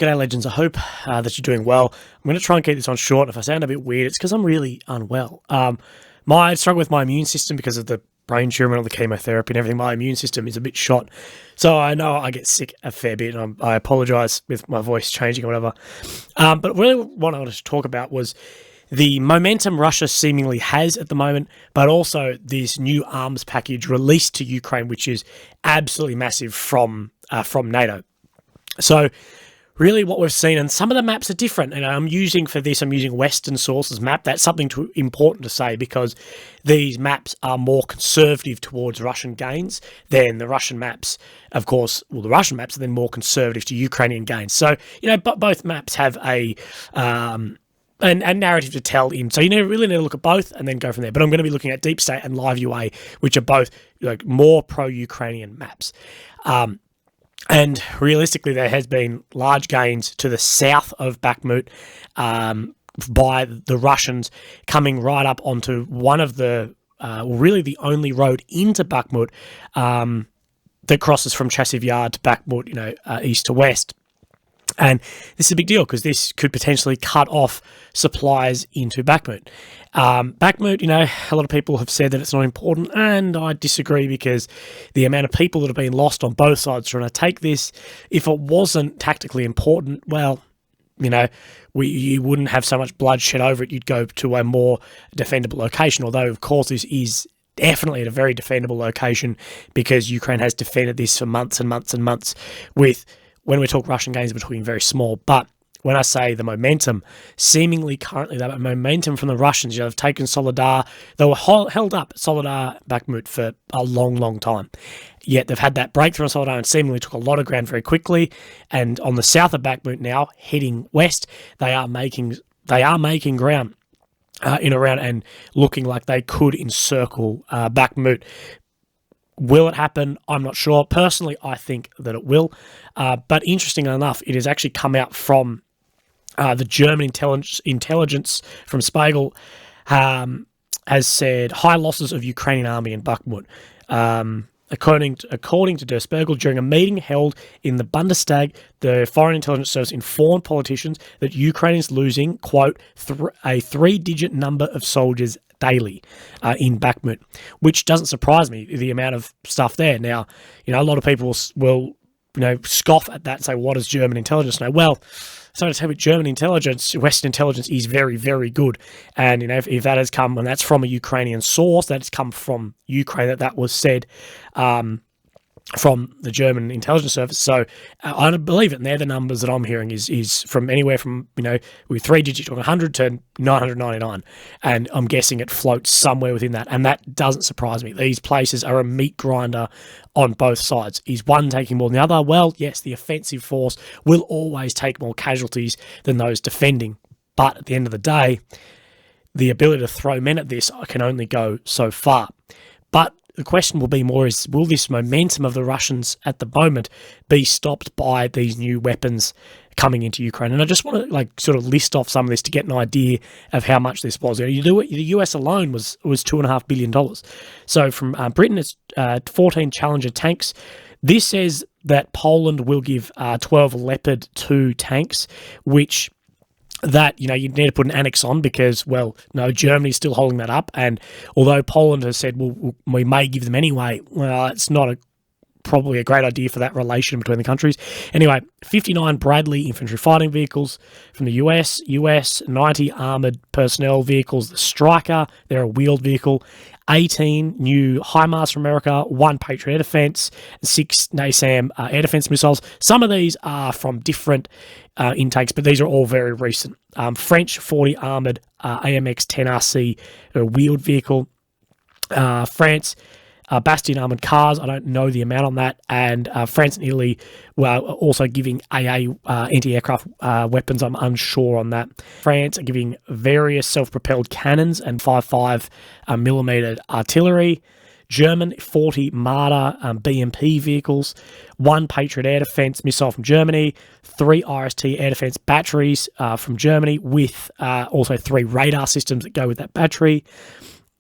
G'day legends, I hope that you're doing well. I'm going to try and keep this on short. If I sound a bit weird, it's because I'm really unwell. I struggle with my immune system because of the brain tumour and all the chemotherapy and everything. My immune system is a bit shot. So I know I get sick a fair bit, and I apologise with my voice changing or whatever. But really what I wanted to talk about was the momentum Russia seemingly has at the moment, but also this new arms package released to Ukraine, which is absolutely massive from NATO. So really what we've seen, and some of the maps are different, and I'm using Western sources map. That's something important to say, because these maps are more conservative towards Russian gains than the Russian maps. Of course, well, the Russian maps are then more conservative to Ukrainian gains. So, both maps have a narrative to tell in. So really need to look at both and then go from there. But I'm going to be looking at Deep State and Live UA, which are both more pro-Ukrainian maps. And realistically, there has been large gains to the south of Bakhmut by the Russians, coming right up onto one of the, really the only road into Bakhmut that crosses from Chasiv Yar to Bakhmut, east to west. And this is a big deal because this could potentially cut off supplies into Bakhmut. Bakhmut, a lot of people have said that it's not important, and I disagree, because the amount of people that have been lost on both sides trying to take this, if it wasn't tactically important, well, you wouldn't have so much bloodshed over it. You'd go to a more defendable location, although, of course, this is definitely at a very defendable location, because Ukraine has defended this for months and months and months. When we talk Russian gains, we're talking very small. But when I say the momentum, seemingly currently that momentum from the Russians, they've taken Soledar. They were held up at Soledar, Bakhmut for a long, long time. Yet they've had that breakthrough on Soledar and seemingly took a lot of ground very quickly. And on the south of Bakhmut now, heading west, they are making ground in around and looking like they could encircle Bakhmut. Will it happen? I'm not sure. Personally, I think that it will. But interestingly enough, it has actually come out from the German intelligence from Spiegel, has said high losses of Ukrainian army in Bakhmut. According to Der Spiegel, during a meeting held in the Bundestag, the Foreign Intelligence Service informed politicians that Ukraine is losing, quote, a three-digit number of soldiers daily in Bakhmut, which doesn't surprise me, the amount of stuff there. Now, a lot of people will scoff at that and say, what does German intelligence know? Well, so to tell you, German intelligence, Western intelligence is very, very good. And, if that has come, and that's from a Ukrainian source, that's come from Ukraine, that was said from the German intelligence service. So I believe it, and they're the numbers that I'm hearing is from anywhere from, with 3 digits to 100 to 999. And I'm guessing it floats somewhere within that. And that doesn't surprise me. These places are a meat grinder on both sides. Is one taking more than the other? Well, yes, the offensive force will always take more casualties than those defending. But at the end of the day, the ability to throw men at this can only go so far. But the question will be more is, will this momentum of the Russians at the moment be stopped by these new weapons coming into Ukraine? And I just want to sort of list off some of this to get an idea of how much this was. The US alone was $2.5 billion. So from Britain, it's 14 Challenger tanks. This says that Poland will give 12 Leopard 2 tanks, which that, you need to put an annex on, because, well, no, Germany's still holding that up. And although Poland has said, well, we may give them anyway, well, it's not probably a great idea for that relation between the countries. Anyway, 59 Bradley infantry fighting vehicles from the US, 90 armoured personnel vehicles, the Striker, they're a wheeled vehicle, 18 new HIMARS from America, 1 Patriot air defence, 6 NASAM air defence missiles. Some of these are from different intakes, but these are all very recent. French 40 armoured AMX-10RC wheeled vehicle. France, Bastion armoured cars, I don't know the amount on that, and France and Italy were also giving AA anti-aircraft weapons. I'm unsure on that. France are giving various self-propelled cannons and 55mm artillery. German 40 Marder BMP vehicles, 1 Patriot air defence missile from Germany, 3 RST air defence batteries from Germany, with also 3 radar systems that go with that battery.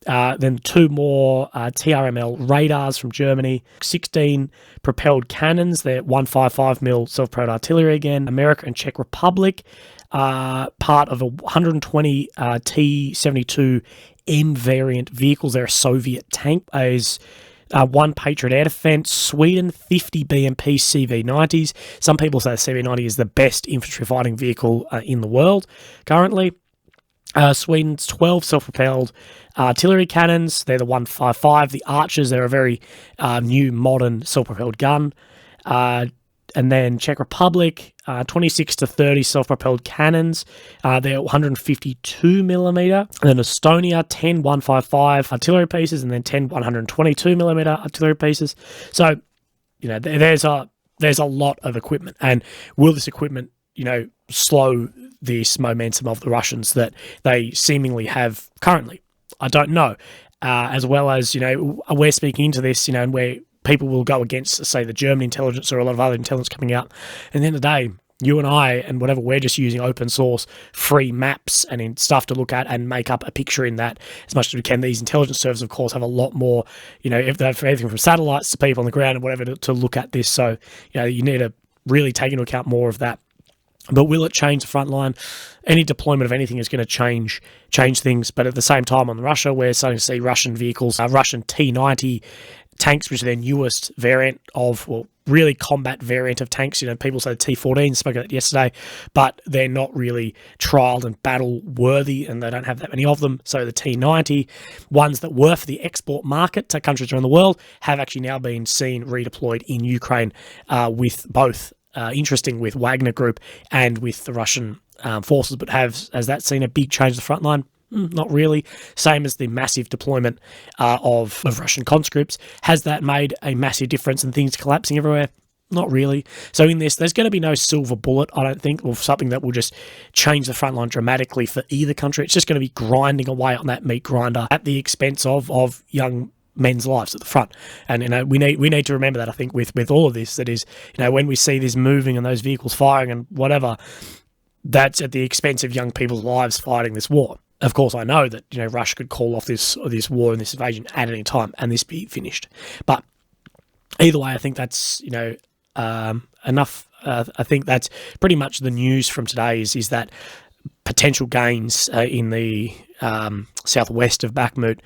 Then 2 more TRML radars from Germany, 16 propelled cannons, they're 155mm self-propelled artillery again. America and Czech Republic, part of a 120 T-72M variant vehicles. They're a Soviet tank. Is 1 Patriot air defense. Sweden, 50 BMP CV-90s. Some people say the CV-90 is the best infantry fighting vehicle in the world currently. Sweden's 12 self-propelled artillery cannons. They're the 155. The Archers, they're a very new, modern self-propelled gun. And then Czech Republic, 26 to 30 self-propelled cannons. They're 152mm. And then Estonia, 10 155 artillery pieces, and then 10 122mm artillery pieces. So, there's a lot of equipment. And will this equipment, slow this momentum of the Russians that they seemingly have currently? I don't know. As well as, we're speaking into this, and where people will go against, say, the German intelligence or a lot of other intelligence coming out. And at the end of the day, you and I and whatever, we're just using open source, free maps and stuff to look at and make up a picture in that as much as we can. These intelligence services, of course, have a lot more, if they have everything from satellites to people on the ground and whatever to look at this. So, you need to really take into account more of that. But will it change the front line? Any deployment of anything is going to change things. But at the same time, on Russia, we're starting to see Russian vehicles, Russian T-90 tanks, which are their newest variant of, really combat variant of tanks. People say the T-14, spoke about that yesterday, but they're not really trialled and battle worthy, and they don't have that many of them. So the T-90, ones that were for the export market to countries around the world, have actually now been seen redeployed in Ukraine with both. Interesting with Wagner Group and with the Russian forces, but has that seen a big change in the front line? Not really. Same as the massive deployment of Russian conscripts. Has that made a massive difference in things collapsing everywhere? Not really. So in this, there's going to be no silver bullet, I don't think, or something that will just change the front line dramatically for either country. It's just going to be grinding away on that meat grinder at the expense of young men's lives at the front. And we need to remember that, I think, with all of this, that is, when we see this moving and those vehicles firing and whatever, that's at the expense of young people's lives fighting this war. Of course, I know that Russia could call off this war and this invasion at any time and this be finished. But either way, I think that's enough. I think that's pretty much the news from today. Is that potential gains in the southwest of Bakhmut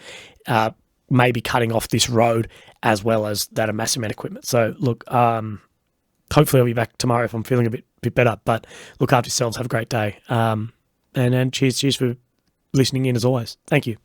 may be cutting off this road, as well as that a massive amount of equipment. So look, hopefully I'll be back tomorrow if I'm feeling a bit better. But look after yourselves. Have a great day. And cheers for listening in as always. Thank you.